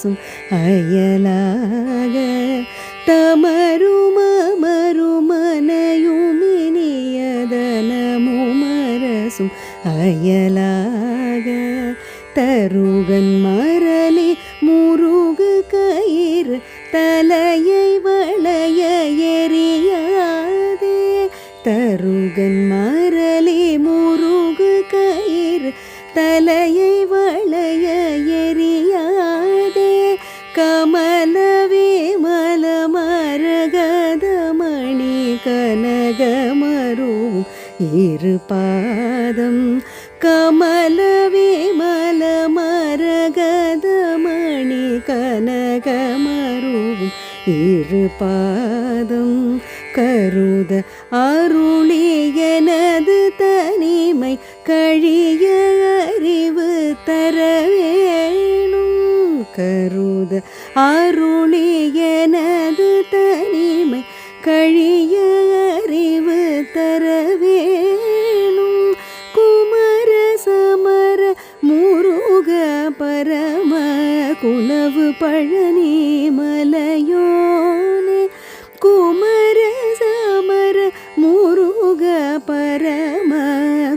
மரசும் அயலாக தமருமருமனையுமினியதனமுமரசும் அயலாக தருகன் மரளி முருகு கயிறு தலையை வளைய எறியாதே தருகன் மரளி முருகு கயிறு தலையை வளைய எறியாதே கமலவே மலமரகதமணி கனகமரும் இரு பாதம் கமலவே மலமரகதமணி கனகமரும் இரு பாதம் கருத அருளி எனது தனிமை கழிய அறிவு தர வேணும் கருத அருளி எனது தனிமை கழிய அறிவு தர வேணும் குமர சமர முருக பரம குலவு பழனி மலையோனே குமர சமர முருக பரம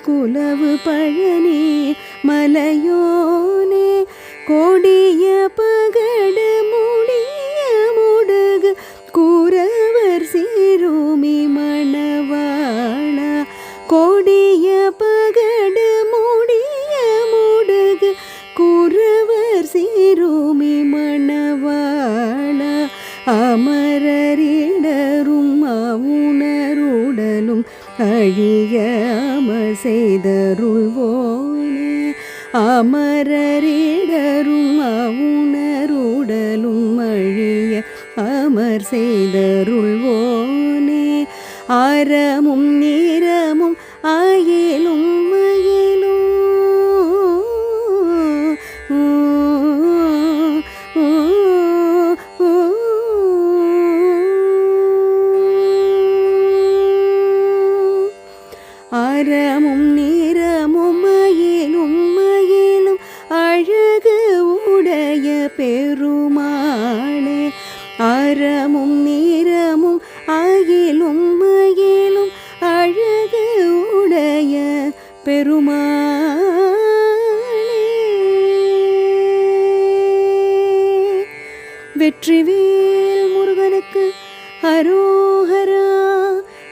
குலவு பழனி மலையோனே கொடிய பகடு முடிய முடுகு குரவர் சிறுமி மணவாள கொடிய பகடு முடிய முடுகு குரவர் சிறுமி மணவாள அமரரிடரும் அவுணருடலும் அழிய அமர் செய்தருள்வோனே அமரரிடரும் அவுணருடலும் அழிய அமர் செய்தருள்வோனே அறமும் நிறமும் அயிலும் மயிலும் அறமும் நிறமும் மயிலும் மயிலும் அழகு உடைய பெருமாளே அறமும் நிறமும் அயிலும் மயிலும் அழகு உடைய பெருமாளே வெற்றிவேல் முருகனுக்கு அரோகரா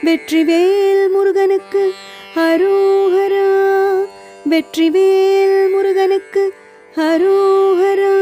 வெற்றிவேல் முருகனுக்கு அரோகரா வெற்றிவேல் முருகனுக்கு அரோகரா.